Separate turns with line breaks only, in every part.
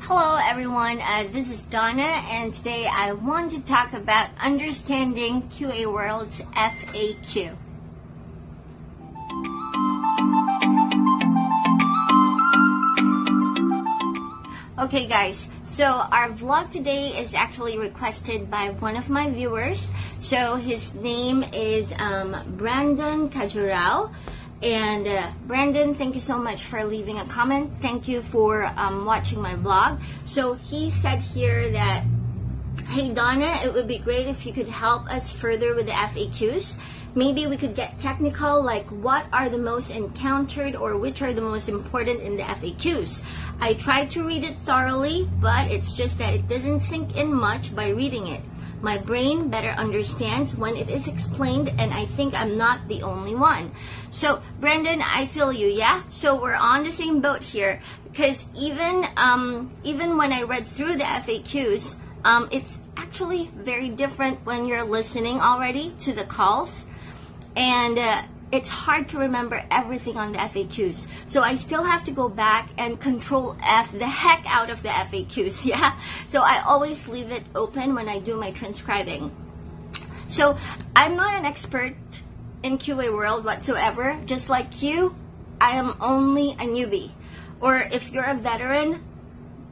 Hello everyone, this is Donna, and today I want to talk about understanding QA World's FAQ. Okay guys, so our vlog today is actually requested by one of my viewers. So his name is Brandon Kajurao. And Brandon, thank you so much for leaving a comment. Thank you for watching my vlog. So he said here that, hey Donna, it would be great if you could help us further with the FAQs. Maybe we could get technical, like what are the most encountered or which are the most important in the FAQs. I tried to read it thoroughly, but it's just that it doesn't sink in much by reading it. My brain better understands when it is explained, and I think I'm not the only one. So, Brandon, I feel you, yeah? So we're on the same boat here, because even when I read through the FAQs, it's actually very different when you're listening already to the calls, and it's hard to remember everything on the FAQs. So I still have to go back and control F the heck out of the FAQs, yeah? So I always leave it open when I do my transcribing. So I'm not an expert in QA world whatsoever. Just like you, I am only a newbie. Or if you're a veteran,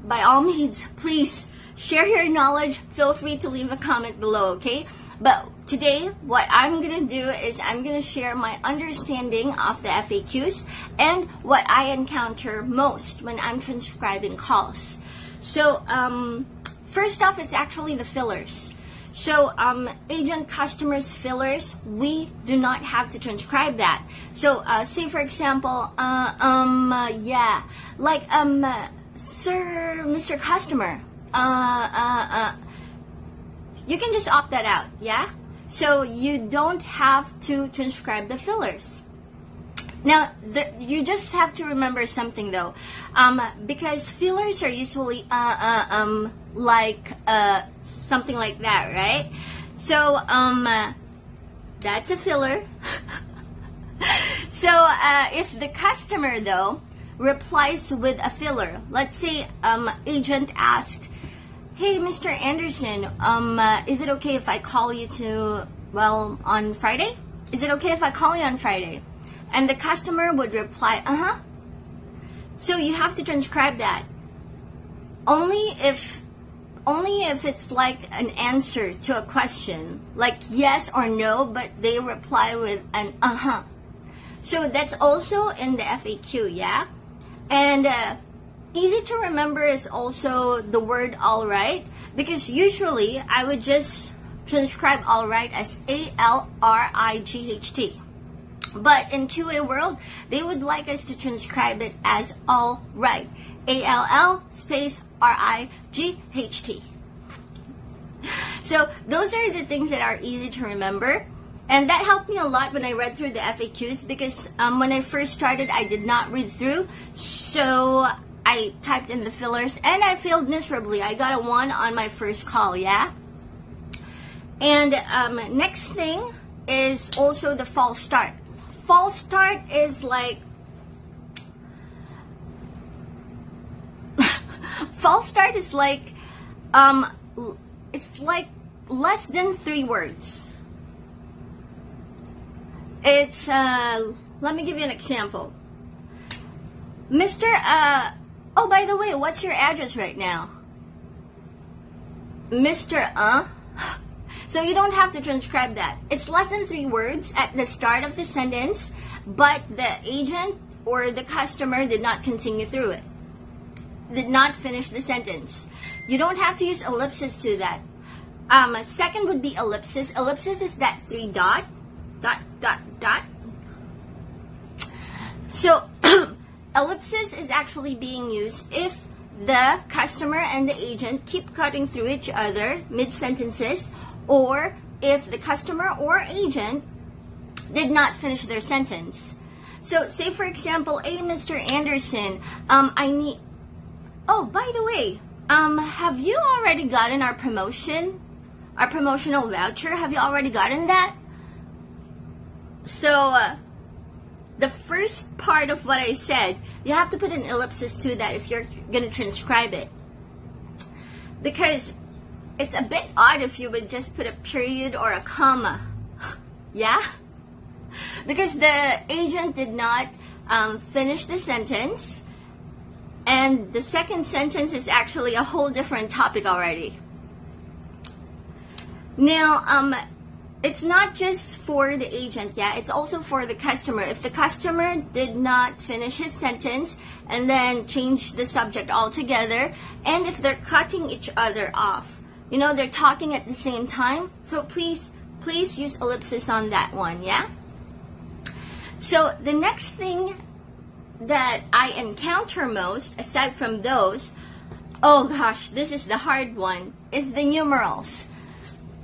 by all means, please share your knowledge. Feel free to leave a comment below, okay? But today, what I'm going to do is I'm going to share my understanding of the FAQs and what I encounter most when I'm transcribing calls. So, first off, it's actually the fillers. So, agent customers fillers, we do not have to transcribe that. So, say for example, yeah, like, Sir, Mr. Customer, you can just opt that out, yeah? So you don't have to transcribe the fillers. Now, you just have to remember something though, because fillers are usually like something like that, right? So that's a filler. So if the customer though replies with a filler, let's say agent asked, hey, Mr. Anderson, is it okay if I call you on Friday? Is it okay if I call you on Friday? And the customer would reply, uh-huh. So you have to transcribe that. Only if it's like an answer to a question, like yes or no, but they reply with an uh-huh. So that's also in the FAQ, yeah? And easy to remember is also the word alright, because usually I would just transcribe alright as A-L-R-I-G-H-T. But in QA world, they would like us to transcribe it as alright. A-L-L space R-I-G-H-T. So those are the things that are easy to remember. And that helped me a lot when I read through the FAQs, because when I first started, I did not read through. So I typed in the fillers and I failed miserably. I got a 1 on my first call, yeah? And next thing is also the false start. False start is like, false start is like, it's like less than 3 words. It's, let me give you an example. Mr. Oh, by the way, what's your address right now? Mr. So you don't have to transcribe that. It's less than 3 words at the start of the sentence, but the agent or the customer did not continue through it. Did not finish the sentence. You don't have to use ellipsis to that. Second would be ellipsis. Ellipsis is that 3 dot. So, ellipsis is actually being used if the customer and the agent keep cutting through each other mid-sentences, or if the customer or agent did not finish their sentence. So, say for example, hey, Mr. Anderson, I need... Oh, by the way, have you already gotten our promotion? Our promotional voucher? Have you already gotten that? So, the first part of what I said, you have to put an ellipsis to that if you're going to transcribe it. because it's a bit odd if you would just put a period or a comma. Yeah? Because the agent did not finish the sentence, and the second sentence is actually a whole different topic already. Now, it's not just for the agent, yeah, it's also for the customer. If the customer did not finish his sentence and then change the subject altogether, and if they're cutting each other off, you know, they're talking at the same time, so please use ellipsis on that one, yeah? So the next thing that I encounter most, aside from those, oh gosh, this is the hard one, is the numerals.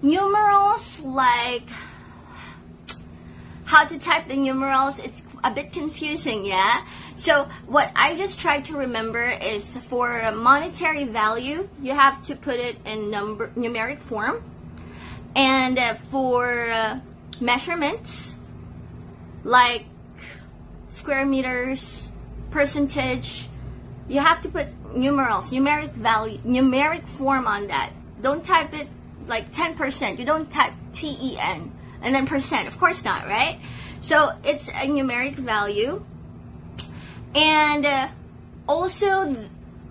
Numerals, like how to type the numerals, it's a bit confusing, yeah? So what I just try to remember is for monetary value, you have to put it in numeric form. And for measurements, like square meters, percentage, you have to put numerals, numeric value, numeric form on that. Don't type it like 10%. You don't type TEN and then percent. Of course not, right? So it's a numeric value. And also,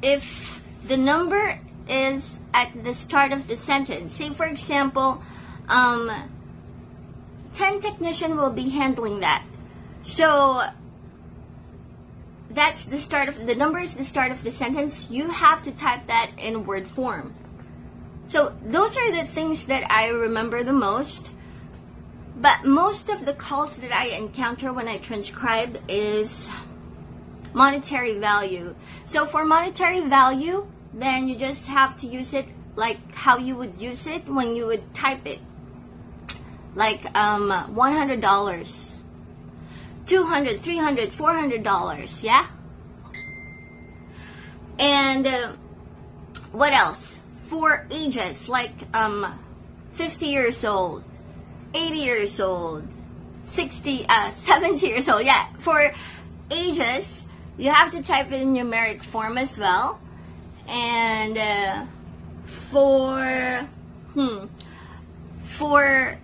if the number is at the start of the sentence, say for example, 10 technician will be handling that. So that's the start of the number, is the start of the sentence. You have to type that in word form. So those are the things that I remember the most. But most of the calls that I encounter when I transcribe is monetary value. So for monetary value, then you just have to use it like how you would use it when you would type it. Like $100, $200, $300, $400, yeah? And what else? For ages, like 50 years old, 80 years old, 70 years old, yeah. For ages, you have to type it in numeric form as well. And for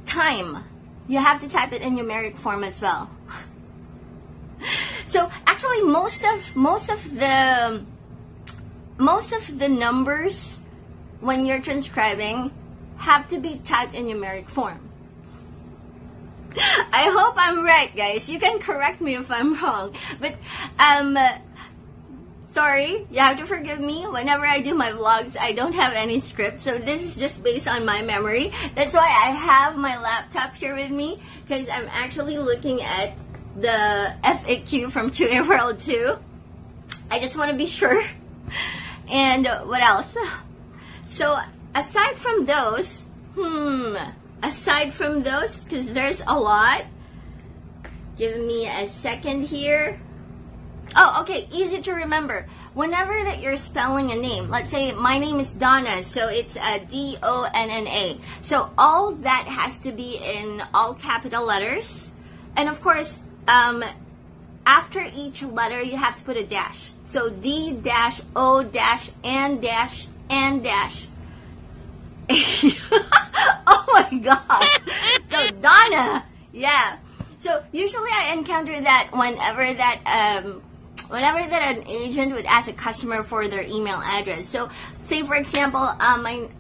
time, you have to type it in numeric form as well. So actually, most of the numbers when you're transcribing have to be typed in numeric form. I hope I'm right, guys. You can correct me if I'm wrong. But sorry, you have to forgive me. Whenever I do my vlogs, I don't have any script, so this is just based on my memory. That's why I have my laptop here with me, because I'm actually looking at the FAQ from QA World 2. I just want to be sure. And what else? So aside from those, because there's a lot, give me a second here. Oh, okay, easy to remember. Whenever that you're spelling a name, let's say my name is Donna, so it's Donna. So all that has to be in all capital letters. And of course, after each letter, you have to put a dash. So D dash O dash and dash and dash. Oh my gosh. So Donna, yeah. So usually I encounter that whenever that an agent would ask a customer for their email address. So say for example,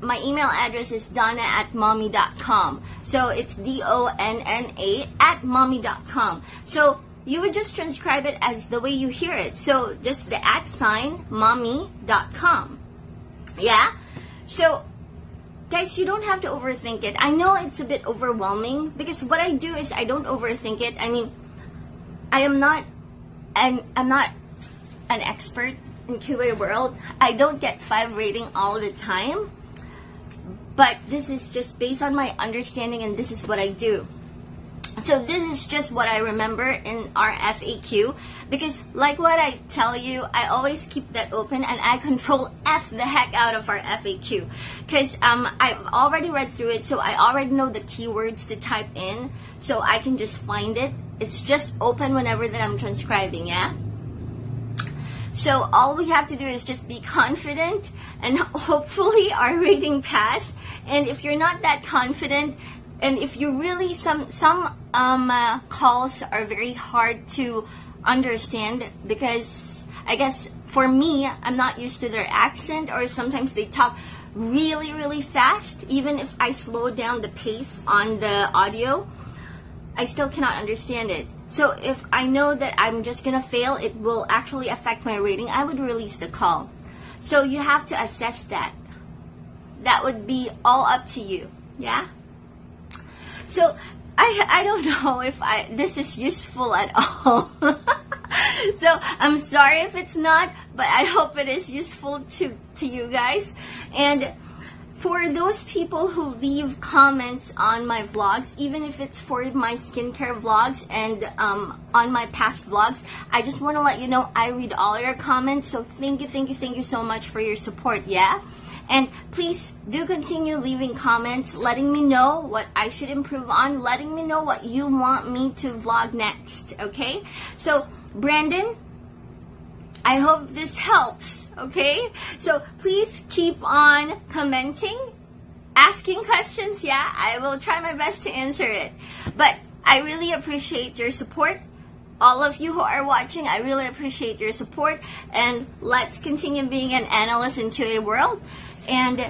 my email address is donna@mommy.com. So it's DONNA@mommy.com. So you would just transcribe it as the way you hear it. So just the @ mommy.com. Yeah? So guys, you don't have to overthink it. I know it's a bit overwhelming, because what I do is I don't overthink it. I mean, I'm not an expert in QA world. I don't get 5 rating all the time, but this is just based on my understanding, and this is what I do. So this is just what I remember in our FAQ, because like what I tell you, I always keep that open, and I control F the heck out of our FAQ, because I've already read through it, so I already know the keywords to type in, so I can just find it. It's just open whenever that I'm transcribing, yeah? So all we have to do is just be confident and hopefully our rating passed. And if you're not that confident, and if you really, some calls are very hard to understand, because I guess for me, I'm not used to their accent, or sometimes they talk really, really fast. Even if I slow down the pace on the audio, I still cannot understand it. So if I know that I'm just gonna fail, it will actually affect my rating, I would release the call. So you have to assess that. That would be all up to you, yeah? So I don't know if this is useful at all. So I'm sorry if it's not, but I hope it is useful to you guys. And for those people who leave comments on my vlogs, even if it's for my skincare vlogs and on my past vlogs, I just want to let you know I read all your comments. So thank you so much for your support, yeah? And please do continue leaving comments, letting me know what I should improve on, letting me know what you want me to vlog next, okay? So, Brandon, I hope this helps, okay? So, please keep on commenting, asking questions, yeah? I will try my best to answer it. But I really appreciate your support. All of you who are watching, I really appreciate your support. And let's continue being an analyst in QA world. And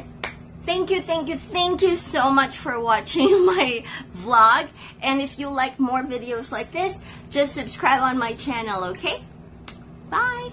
thank you so much for watching my vlog. And if you like more videos like this, just subscribe on my channel, okay? Bye!